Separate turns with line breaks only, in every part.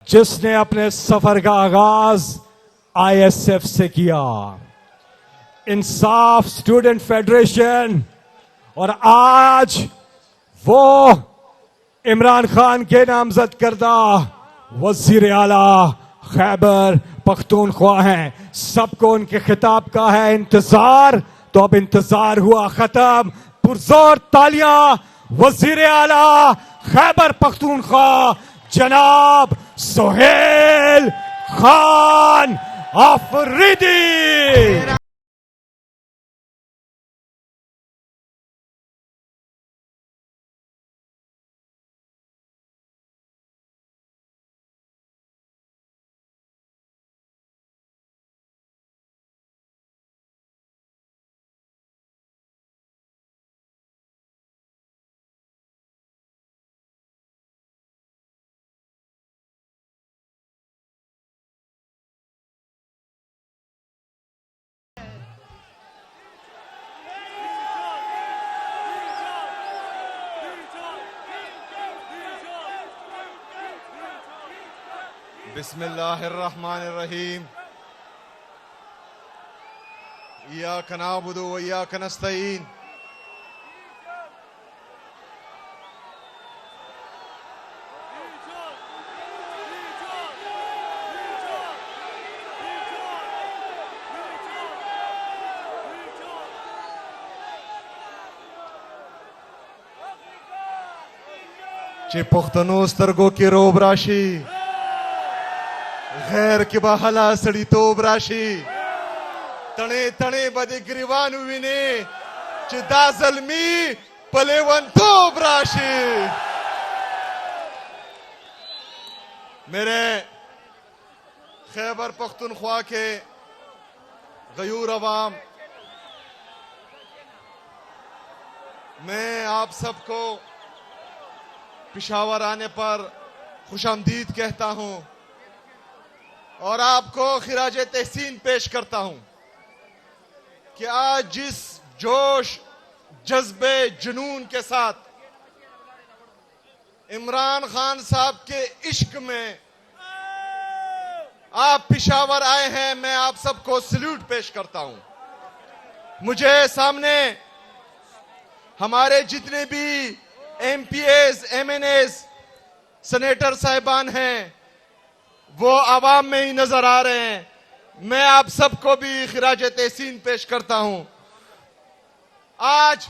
जिसने अपने सफर का आगाज आईएसएफ से किया, इंसाफ स्टूडेंट फेडरेशन, और आज वो इमरान खान के नामजद करदा वजीर आला खैबर पख्तूनख्वा हैं। सबको उनके खिताब का है इंतजार, तो अब इंतजार हुआ खत्म। पुरजोर तालियां वजीर आला खैबर पख्तूनख्वा जनाब सोहेल खान आफरीदी।
बिस्मिल्लाहिर्रहमानिर्रहीम। इय्याका नअबुदु व इय्याका नस्तईन। चे पुख्तनो स्तरगो की रोब राशि गैर के बहला सड़ी तोब राशि तणे तणे बदे गिरिवान विने चिदा जलमी पलेवन तोब राशि। मेरे खैबर पख्तूनख्वा के गयूर अवाम, मैं आप सबको पिशावर आने पर खुशामदीद कहता हूं और आपको खिराज तहसीन पेश करता हूं कि आज जिस जोश जज्बे जुनून के साथ इमरान खान साहब के इश्क में आप पिशावर आए हैं, मैं आप सबको सल्यूट पेश करता हूं। मुझे सामने हमारे जितने भी एमपीएस, एमएनएस, सेनेटर साहिबान हैं वो आवाम में ही नजर आ रहे हैं। मैं आप सबको भी खिराज तहसीन पेश करता हूं। आज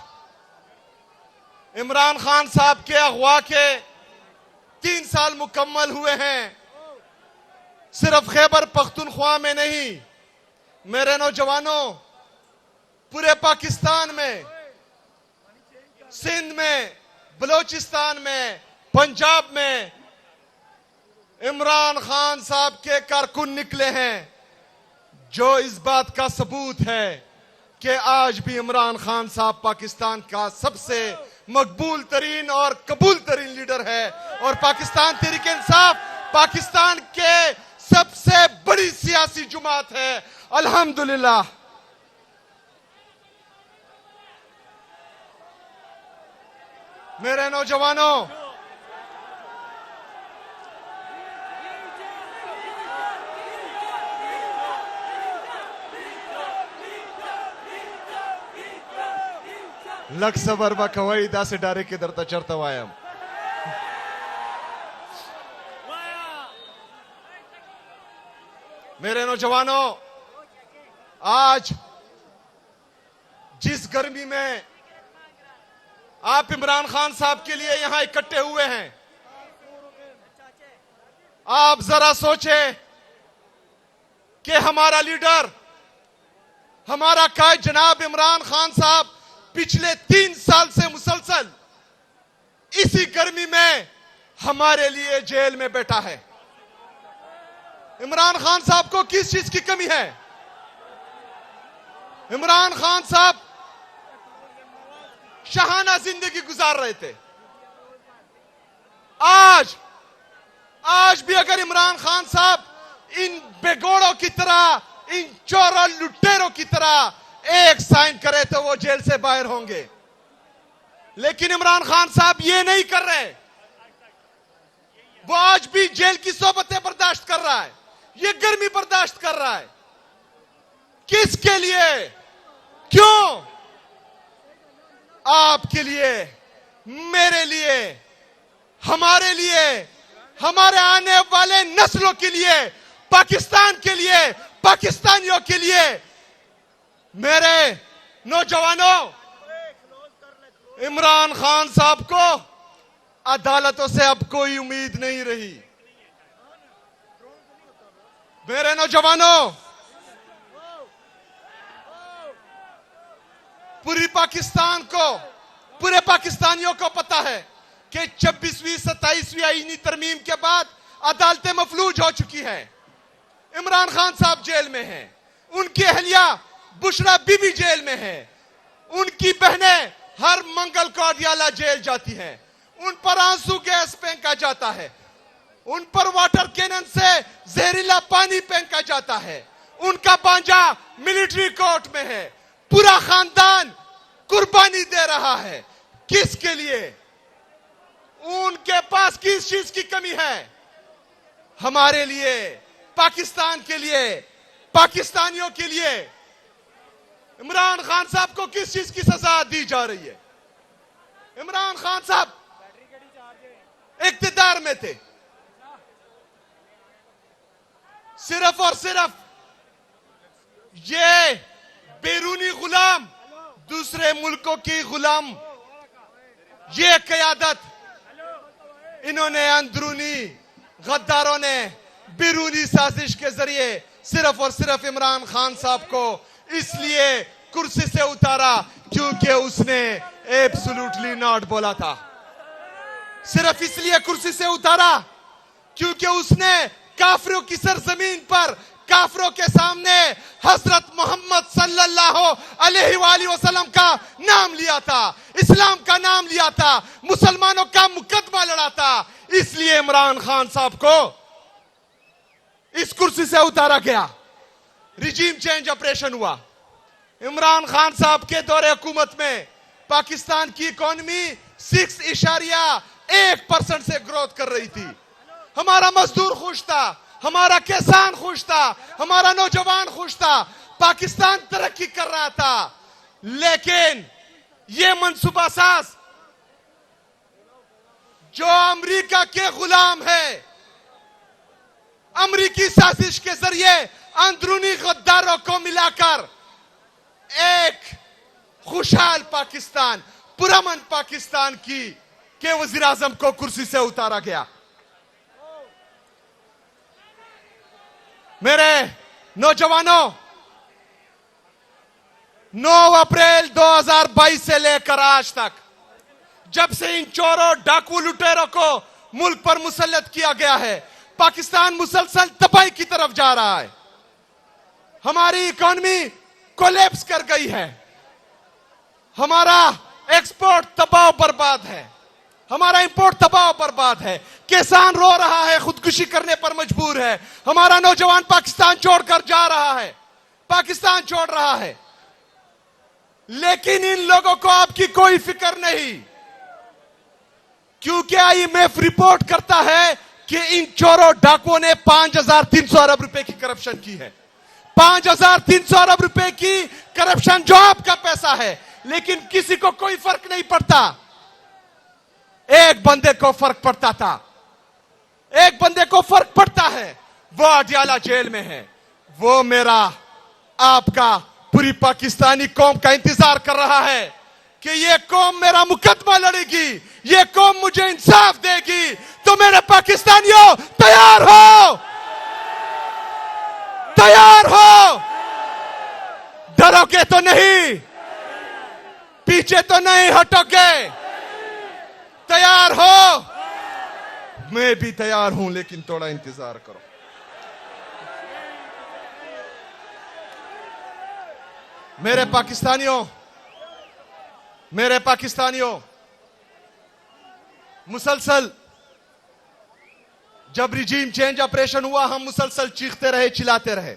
इमरान खान साहब के अगवा के 3 साल मुकम्मल हुए हैं। सिर्फ खैबर पख्तूनख्वा में नहीं, मेरे नौजवानों, पूरे पाकिस्तान में, सिंध में, बलोचिस्तान में, पंजाब में इमरान खान साहब के कारकुन निकले हैं, जो इस बात का सबूत है कि आज भी इमरान खान साहब पाकिस्तान का सबसे मकबूल तरीन और कबूल तरीन लीडर है। और पाकिस्तान तहरीक-ए-इंसाफ पाकिस्तान के सबसे बड़ी सियासी जुमात है, अल्हम्दुलिल्लाह। मेरे नौजवानों, लख सबर व खवाई दा से डारे के दरता चरता वायम। मेरे नौजवानों, आज जिस गर्मी में आप इमरान खान साहब के लिए यहां इकट्ठे हुए हैं, आप जरा सोचें कि हमारा लीडर, हमारा कायद जनाब इमरान खान साहब पिछले 3 साल से मुसलसल इसी गर्मी में हमारे लिए जेल में बैठा है। इमरान खान साहब को किस चीज की कमी है? इमरान खान साहब शाहाना जिंदगी गुजार रहे थे। आज भी अगर इमरान खान साहब इन बेगोड़ों की तरह, इन चोर और लुटेरों की तरह एक साइन करे तो वो जेल से बाहर होंगे, लेकिन इमरान खान साहब ये नहीं कर रहे। वो आज भी जेल की सोबतें बर्दाश्त कर रहा है, ये गर्मी बर्दाश्त कर रहा है। किसके लिए? क्यों? आपके लिए, मेरे लिए, हमारे लिए, हमारे आने वाले नस्लों के लिए, पाकिस्तान के लिए, पाकिस्तानियों के लिए। मेरे नौजवानों, इमरान खान साहब को अदालतों से अब कोई उम्मीद नहीं रही। मेरे नौजवानों, पूरी पाकिस्तान को, पूरे पाकिस्तानियों को पता है कि 26वीं 27वीं आईनी तरमीम के बाद अदालतें मफलूज हो चुकी हैं। इमरान खान साहब जेल में हैं, उनकी अहलिया बुशरा बीबी जेल में है, उनकी बहनें हर मंगल को अडियाला जेल जाती हैं, उन पर आंसू गैस फेंका जाता है, उन पर वाटर कैनन से जहरीला पानी फेंका जाता है, उनका बांजा मिलिट्री कोर्ट में है, पूरा खानदान कुर्बानी दे रहा है। किसके लिए? उनके पास किस चीज की कमी है? हमारे लिए, पाकिस्तान के लिए, पाकिस्तानियों के लिए। इमरान खान साहब को किस चीज की सजा दी जा रही है? इमरान खान साहब इक्तिदार में थे, सिर्फ और सिर्फ ये बैरूनी गुलाम, दूसरे मुल्कों की गुलाम, ये क़यादत इन्होंने अंदरूनी गद्दारों ने बैरूनी साजिश के जरिए सिर्फ और सिर्फ इमरान खान साहब को इसलिए कुर्सी से उतारा क्योंकि उसने एब्सोल्युटली नॉट बोला था। सिर्फ इसलिए कुर्सी से उतारा क्योंकि उसने काफिरों की सरजमीन पर, काफिरों के सामने हजरत मोहम्मद सल्लल्लाहु अलैहि वसल्लम का नाम लिया था, इस्लाम का नाम लिया था, मुसलमानों का मुकदमा लड़ा था। इसलिए इमरान खान साहब को इस कुर्सी से उतारा गया, रिजीम चेंज ऑपरेशन हुआ। इमरान खान साहब के दौरे हुकूमत में पाकिस्तान की इकोनॉमी 6.1% से ग्रोथ कर रही थी। हमारा मजदूर खुश था, हमारा किसान खुश था, हमारा नौजवान खुश था, पाकिस्तान तरक्की कर रहा था। लेकिन ये मंसूबा साज जो अमेरिका के गुलाम है, अमेरिकी साजिश के जरिए अंदरूनी गद्दारों को मिलाकर एक खुशहाल पाकिस्तान, पुरअमन पाकिस्तान के वजीर आजम को कुर्सी से उतारा गया। मेरे नौजवानों, 9 अप्रैल 2022 से लेकर आज तक, जब से इन चोरों, डाकू, लुटेरों को मुल्क पर मुसल्लत किया गया है, पाकिस्तान मुसलसल तबाही की तरफ जा रहा है। हमारी इकोनॉमी कोलैप्स कर गई है, हमारा एक्सपोर्ट तबाह बर्बाद है, हमारा इंपोर्ट तबाह बर्बाद है, किसान रो रहा है, खुदकुशी करने पर मजबूर है, हमारा नौजवान पाकिस्तान छोड़कर जा रहा है, पाकिस्तान छोड़ रहा है। लेकिन इन लोगों को आपकी कोई फिक्र नहीं, क्योंकि IMF रिपोर्ट करता है कि इन चोरों डाकुओं ने 5,300 अरब रुपए की करप्शन की है। 5,300 अरब रुपए की करप्शन जो आपका पैसा है, लेकिन किसी को कोई फर्क नहीं पड़ता। एक बंदे को फर्क पड़ता था, एक बंदे को फर्क पड़ता है, वो अडियाला जेल में है। वो मेरा, आपका, पूरी पाकिस्तानी कौम का इंतजार कर रहा है कि ये कौम मेरा मुकदमा लड़ेगी, ये कौम मुझे इंसाफ देगी। तो मेरे पाकिस्तानियों, तैयार हो, तैयार हो, डरोगे तो नहीं, पीछे तो नहीं हटोगे, तैयार हो। मैं भी तैयार हूं, लेकिन थोड़ा इंतजार करो। मेरे पाकिस्तानियों, मेरे पाकिस्तानियों, मुसलसल जब रिजीम चेंज ऑपरेशन हुआ, हम मुसलसल चीखते रहे, चिल्लाते रहे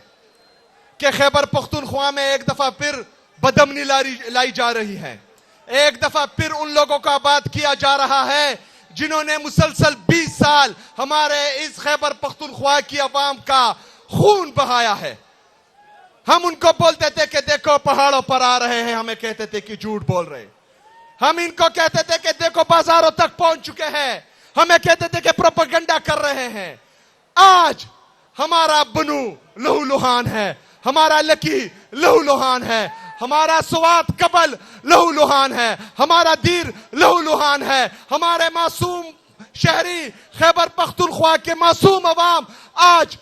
कि खैबर पख्तूनख्वा में एक दफा फिर बदअमनी लाई जा रही है, एक दफा फिर उन लोगों का बात किया जा रहा है जिन्होंने मुसलसल 20 साल हमारे इस खैबर पख्तूनख्वा की अवाम का खून बहाया है। हम उनको बोलते थे कि देखो पहाड़ों पर आ रहे हैं, हमें कहते थे कि झूठ बोल रहे। हम इनको कहते थे कि देखो बाजारों तक पहुंच चुके हैं, हमें कहते थे कि प्रोपेगेंडा कर रहे हैं। आज हमारा बनू लहूलुहान है, हमारा लकी लहूलुहान है, हमारा स्वात कबल लहूलुहान है, हमारा दीर लहूलुहान है। हमारे मासूम शहरी खैबर पख्तूनख्वा के मासूम अवाम आज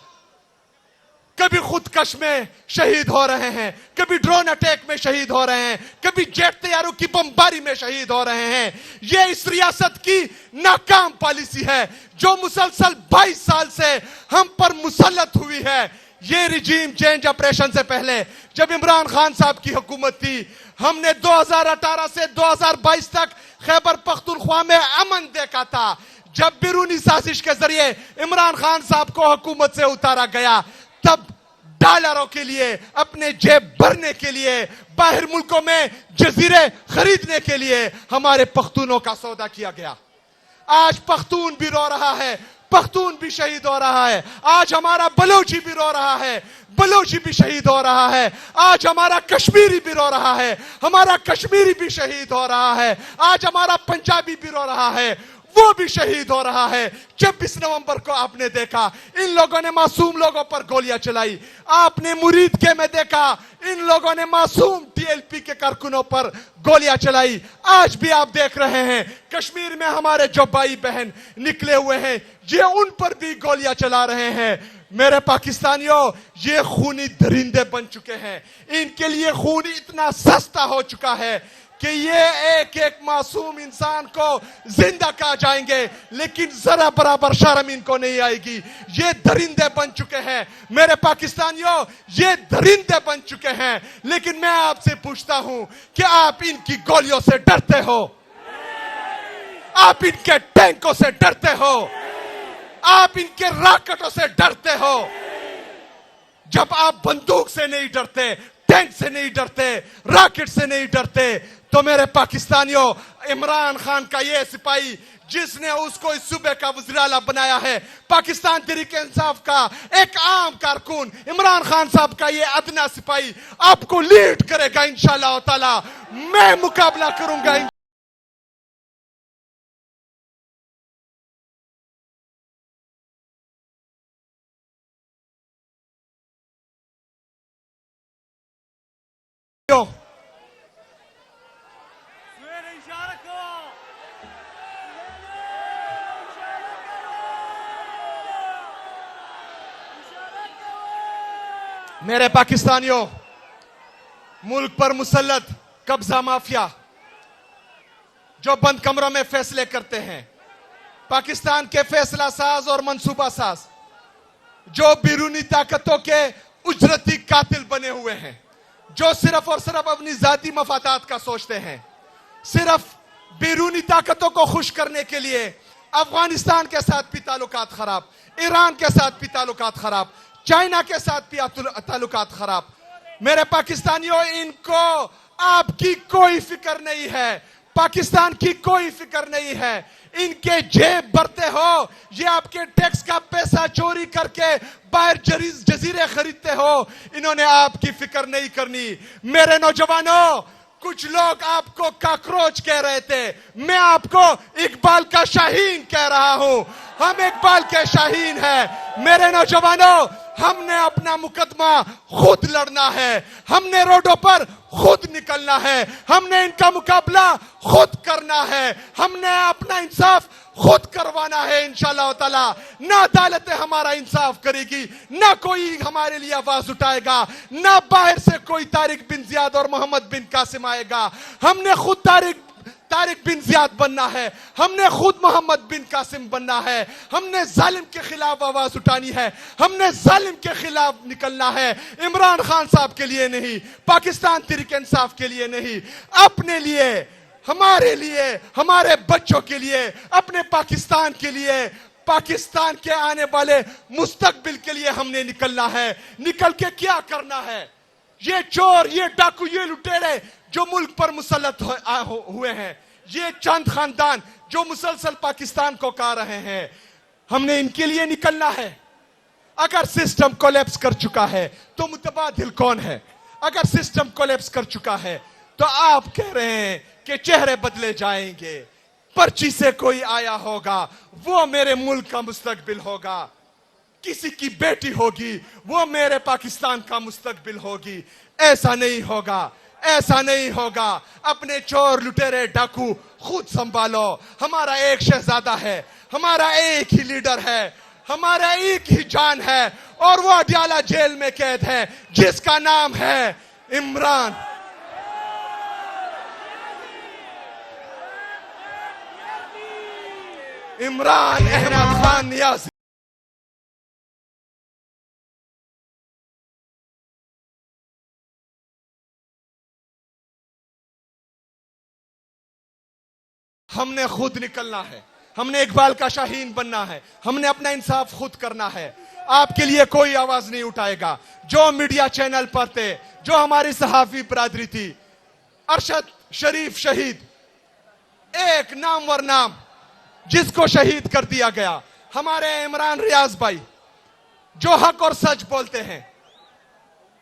कभी खुदकश में शहीद हो रहे हैं, कभी ड्रोन अटैक में शहीद हो रहे हैं, कभी जेट तैयारों की बमबारी में शहीद हो रहे हैं। ये इस रियासत की नाकाम पॉलिसी है जो मुसलसल 22 साल से हम पर मुसल्लत हुई है। ये रिजीम चेंज ऑपरेशन से पहले जब इमरान खान साहब की हुकूमत थी, हमने 2018 से 2022 तक खैबर पख्तूनख्वा में अमन देखा था। जब बैरूनी साजिश के जरिए इमरान खान साहब को हुकूमत से उतारा गया, तब डॉलरों के लिए, अपने जेब भरने के लिए, बाहर मुल्कों में जजीरे खरीदने के लिए हमारे पख्तूनों का सौदा किया गया। आज पख्तून भी रो रहा है, पख्तून भी शहीद हो रहा है। आज हमारा बलोची भी रो रहा है, बलोची भी शहीद हो रहा है। आज हमारा कश्मीरी भी रो रहा है, हमारा कश्मीरी भी शहीद हो रहा है। आज हमारा पंजाबी भी रो रहा है, वो भी शहीद हो रहा है। 26 नवंबर को आपने देखा इन लोगों ने मासूम लोगों पर गोलियां चलाई। आपने मुरीद के में देखा इन लोगों ने मासूम टीएलपी के कारकुनों पर गोलियां चलाई। आज भी आप देख रहे हैं कश्मीर में हमारे जो भाई बहन निकले हुए हैं, ये उन पर भी गोलियां चला रहे हैं। मेरे पाकिस्तानियों, ये खूनी दरिंदे बन चुके हैं। इनके लिए खून इतना सस्ता हो चुका है कि ये एक एक मासूम इंसान को जिंदा खा जाएंगे, लेकिन जरा बराबर शर्म इनको नहीं आएगी। ये दरिंदे बन चुके हैं मेरे पाकिस्तानियों, ये दरिंदे बन चुके हैं। लेकिन मैं आपसे पूछता हूं कि आप इनकी गोलियों से डरते हो? आप इनके टैंकों से डरते हो? आप इनके रॉकेटों से डरते हो? जब आप बंदूक से नहीं डरते, टैंक से नहीं डरते, रॉकेट से नहीं डरते, तो मेरे पाकिस्तानियों, इमरान खान का ये सिपाही जिसने उसको इस सूबे का वज़ीर-ए-आला बनाया है, पाकिस्तान तहरीक इंसाफ का एक आम कारकुन इमरान खान साहब का ये अदना सिपाही आपको लीड करेगा इंशाअल्लाह ताला। मैं मुकाबला करूंगा। मेरे पाकिस्तानियों, मुल्क पर मुसल्लत कब्जा माफिया जो बंद कमरों में फैसले करते हैं, पाकिस्तान के फैसला साज और मंसूबा साज जो बैरूनी ताकतों के उजरती कातिल बने हुए हैं, जो सिर्फ और सिर्फ अपनी जाती मफादात का सोचते हैं, सिर्फ बैरूनी ताकतों को खुश करने के लिए अफगानिस्तान के साथ भी ताल्लुकात खराब, ईरान के साथ भी ताल्लुकात खराब, चाइना के साथ भी ताल्लुकात खराब। मेरे पाकिस्तानियों, इनको आपकी कोई फिक्र नहीं है, पाकिस्तान की कोई फिक्र नहीं है। इनके जेब भरते हो, ये आपके टैक्स का पैसा चोरी करके बाहर जजीरे खरीदते हो, इन्होंने आपकी फिक्र नहीं करनी। मेरे नौजवानों, कुछ लोग आपको काकरोच कह रहे थे, मैं आपको इकबाल का शाहीन कह रहा हूं। हम इकबाल के शाहीन हैं। मेरे नौजवानों, हमने अपना मुकदमा खुद लड़ना है, हमने रोडों पर खुद निकलना है, हमने इनका मुकाबला खुद करना है, हमने अपना इंसाफ खुद करवाना है इंशाअल्लाह ताला। ना अदालतें हमारा इंसाफ करेगी, ना कोई हमारे लिए आवाज उठाएगा, ना बाहर से कोई तारिक बिन जियाद और मोहम्मद बिन कासिम आएगा। हमने खुद तारिक बिन जियाद बनना है, हमने खुद मोहम्मद बिन कासिम बनना है, हमने जालिम के खिलाफ आवाज उठानी है, हमने जालिम के खिलाफ निकलना है। इमरान खान साहब के लिए नहीं, पाकिस्तान तहरीक इंसाफ के लिए नहीं, अपने लिए, हमारे लिए, हमारे बच्चों के लिए, अपने पाकिस्तान के लिए, पाकिस्तान के आने वाले मुस्तकबिल के लिए हमने निकलना है। निकल के क्या करना है? ये चोर, ये डाकू, ये लुटेरे जो मुल्क पर मुसल्लत हुए हैं, ये चंद खानदान जो मुसलसल पाकिस्तान को खा रहे हैं, हमने इनके लिए निकलना है। अगर सिस्टम कोलैप्स कर चुका है तो मुतबादिल कौन है? अगर सिस्टम कोलैप्स कर चुका है तो आप कह रहे हैं कि चेहरे बदले जाएंगे, पर्ची से कोई आया होगा, वो मेरे मुल्क का मुस्तकबिल होगा, किसी की बेटी होगी, वो मेरे पाकिस्तान का मुस्तकबिल होगी। ऐसा नहीं होगा, ऐसा नहीं होगा। अपने चोर लुटेरे डाकू खुद संभालो। हमारा एक शहजादा है, हमारा एक ही लीडर है, हमारा एक ही जान है, और वो अडयाला जेल में कैद है, जिसका नाम है इमरान। इमरान अहमद खान नियाज़ी। हमने खुद निकलना है, हमने इकबाल का शाहीन बनना है, हमने अपना इंसाफ खुद करना है। आपके लिए कोई आवाज नहीं उठाएगा। जो मीडिया चैनल पर थे, जो हमारी सहाफी बरादरी थी, अरशद शरीफ शहीद, एक नामवर नाम जिसको शहीद कर दिया गया, हमारे इमरान रियाज भाई जो हक और सच बोलते हैं,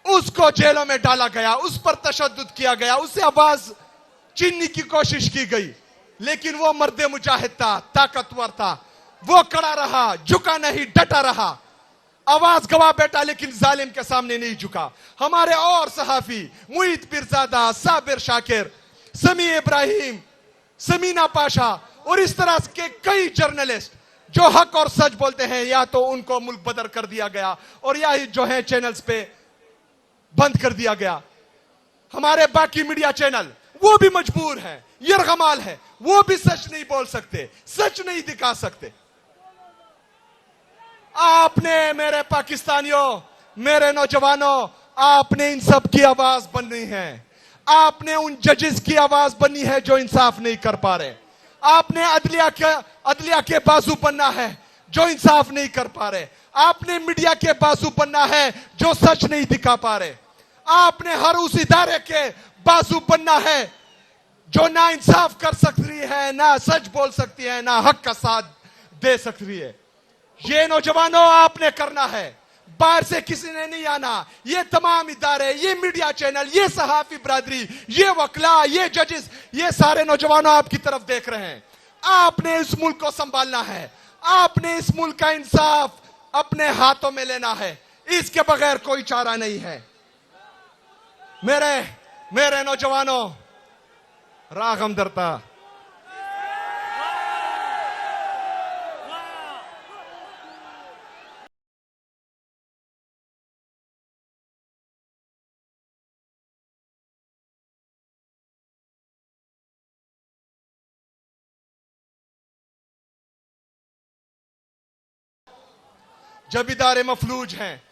उसको जेलों में डाला गया, उस पर तशद्दुद किया गया, उससे आवाज छीनने की कोशिश की गई, लेकिन वो मर्दे मुजाहिद था, ताकतवर था, वो खड़ा रहा, झुका नहीं, डटा रहा, आवाज गवा बैठा, लेकिन जालिम के सामने नहीं झुका। हमारे और सहाफी मुईद पीरजादा, साबिर शाकिर, समी इब्राहिम, समीना पाशा और इस तरह के कई जर्नलिस्ट जो हक और सच बोलते हैं, या तो उनको मुल्क बदर कर दिया गया और या ही जो है चैनल्स पे बंद कर दिया गया। हमारे बाकी मीडिया चैनल वो भी मजबूर हैं, यरगमाल है, वो भी सच नहीं बोल सकते, सच नहीं दिखा सकते। आपने मेरे पाकिस्तानियों, मेरे नौजवानों, आपने इन सब की आवाज बननी है। आपने उन जजेस की आवाज बननी है जो इंसाफ नहीं कर पा रहे। आपने अदलिया के बाजू बनना है जो इंसाफ नहीं कर पा रहे। आपने मीडिया के बाजू बनना है जो सच नहीं दिखा पा रहे। आपने हर उस इदारे के बाजू बनना है जो ना इंसाफ कर सकती है, ना सच बोल सकती है, ना हक का साथ दे सकती है। ये नौजवानों आपने करना है, बाहर से किसी ने नहीं आना। ये तमाम इदारे, ये मीडिया चैनल, ये सहाफी बरादरी, ये वकला, ये जजेस, ये सारे नौजवानों आपकी तरफ देख रहे हैं। आपने इस मुल्क को संभालना है, आपने इस मुल्क का इंसाफ अपने हाथों में लेना है, इसके बगैर कोई चारा नहीं है। मेरे नौजवानों, रागम दरता, जब इदारे मफलूज हैं,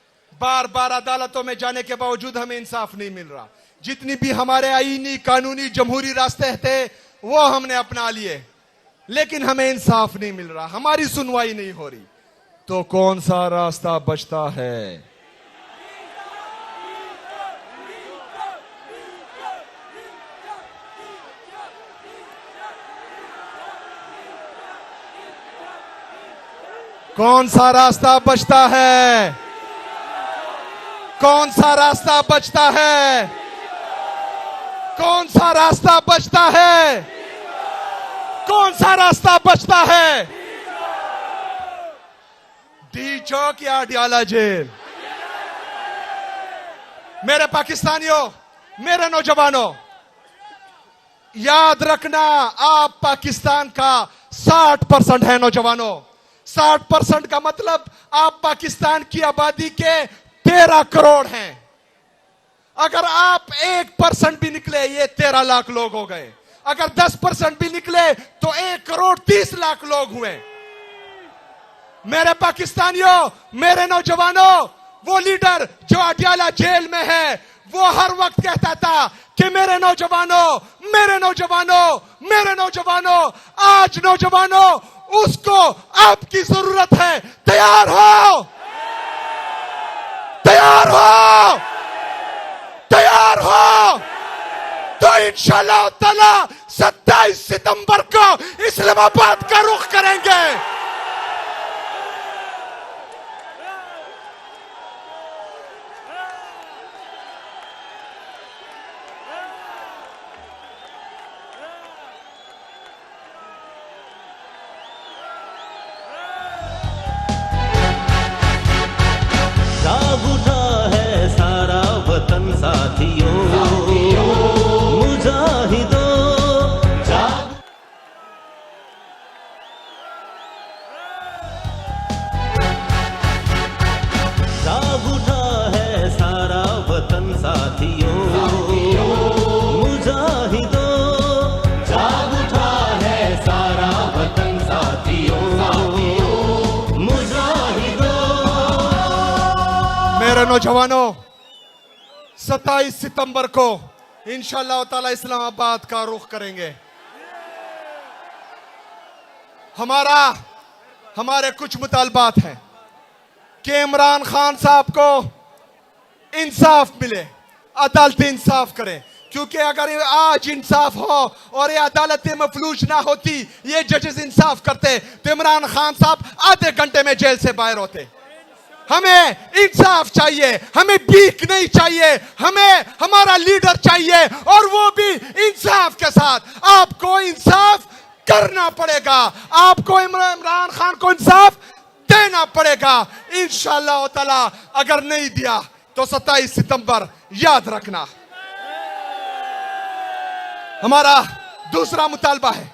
बार बार अदालतों में जाने के बावजूद हमें इंसाफ नहीं मिल रहा। जितनी भी हमारे आईनी, कानूनी, जमहूरी रास्ते थे वो हमने अपना लिए, लेकिन हमें इंसाफ नहीं मिल रहा, हमारी सुनवाई नहीं हो रही। तो कौन सा रास्ता बचता है? कौन सा रास्ता बचता है? कौन सा रास्ता बचता है? कौन सा रास्ता बचता है? कौन सा रास्ता बचता है? डी चौक या अडयाला जेल? मेरे पाकिस्तानियों, मेरे नौजवानों, याद रखना, आप पाकिस्तान का 60% है नौजवानों। 60% का मतलब आप पाकिस्तान की आबादी के 13 करोड़ हैं। अगर आप 1% भी निकले, ये 13 लाख लोग हो गए। अगर 10% भी निकले तो 1,30,00,000 लोग हुए। मेरे पाकिस्तानियों, मेरे नौजवानों, वो लीडर जो अडयाला जेल में है, वो हर वक्त कहता था कि मेरे नौजवानों, मेरे नौजवानों, मेरे नौजवानों। आज नौजवानों, उसको आपकी जरूरत है। तैयार हो? तैयार हो? तैयार हो? तो इंशाल्लाह ताला 27 सितंबर को इस्लामाबाद का रुख करेंगे।
जाग उठा है सारा वतन साथियों, मुजाहिदों जाग। जाग उठा है सारा वतन साथियों, मुजाहिदों जाग उठा है सारा वतन साथियों, मुजाहिदों।
मेरे नौजवानों, 27 सितंबर को इंशाल्लाह ताला इस्लामाबाद का रुख करेंगे। हमारे कुछ मुतालबात हैं कि इमरान खान साहब को इंसाफ मिले, अदालत इंसाफ करें, क्योंकि अगर आज इंसाफ हो और ये अदालतें मफलूज ना होती, ये जजेस इंसाफ करते, तो इमरान खान साहब आधे घंटे में जेल से बाहर होते। हमें इंसाफ चाहिए, हमें भीख नहीं चाहिए, हमें हमारा लीडर चाहिए, और वो भी इंसाफ के साथ। आपको इंसाफ करना पड़ेगा, आपको इमरान खान को इंसाफ देना पड़ेगा इंशाल्लाह ताला। अगर नहीं दिया तो 27 सितंबर याद रखना। हमारा दूसरा मुतालबा है,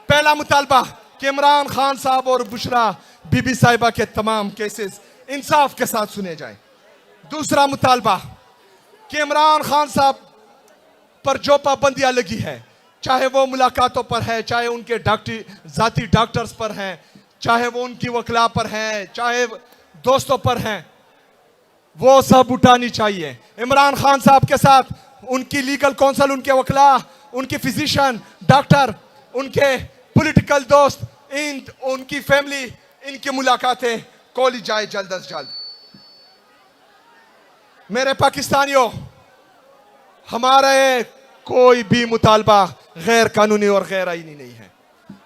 पहला मुतालबा कि इमरान खान साहब और बुशरा बीबी साहिबा के तमाम केसेस इंसाफ के साथ सुने जाए। दूसरा मुतालबा कि इमरान खान साहब पर जो पाबंदियां लगी है, चाहे वो मुलाकातों पर है, चाहे उनके जाती डॉक्टर्स पर हैं, चाहे वो उनकी वकला पर हैं, चाहे दोस्तों पर हैं, वो सब उठानी चाहिए। इमरान खान साहब के साथ उनकी लीगल काउंसिल, उनके वकला, उनके फिजिशियन, डॉक्टर, उनके पॉलिटिकल दोस्त, उनकी फैमिली, इनकी मुलाकातें खोली जाए जल्द अज जल्द। मेरे पाकिस्तानियों, हमारे कोई भी मुतालबा गैर कानूनी और गैर आईनी नहीं है।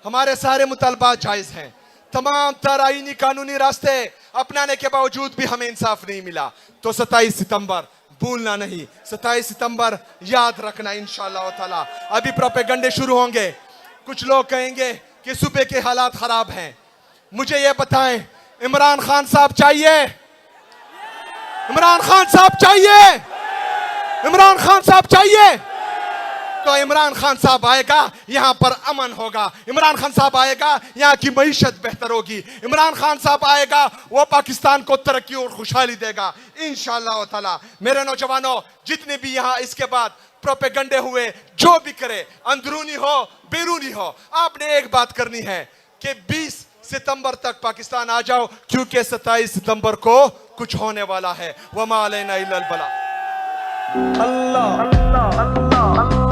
हमारे सारे मुतालबा जायज हैं। तमाम तर आईनी कानूनी रास्ते अपनाने के बावजूद भी हमें इंसाफ नहीं मिला, तो 27 सितंबर भूलना नहीं, 27 सितंबर याद रखना इंशाल्लाह ताला। अभी प्रोपेगंडे शुरू होंगे। कुछ लोग कहेंगे कि सूबे के हालात खराब हैं। मुझे ये बताएं, इमरान खान साहब चाहिए? इमरान खान साहब चाहिए? इमरान खान साहब चाहिए? तो इमरान खान साहब आएगा, यहां पर अमन होगा। इमरान खान साहब आएगा, यहां की मईशत बेहतर होगी। इमरान खान साहब आएगा, वो पाकिस्तान को तरक्की और खुशहाली देगा इंशाअल्लाह ताला। मेरे नौजवानों, जितने भी यहां इसके बाद प्रोपेगंडे हुए, जो भी करे, अंदरूनी हो बैरूनी हो, आपने एक बात करनी है कि 20 सितंबर तक पाकिस्तान आ जाओ, क्योंकि 27 सितंबर को कुछ होने वाला है। वमा अलैना इल्लल बला।
अल्लाह अल्लाह अल्लाह अल्लाह।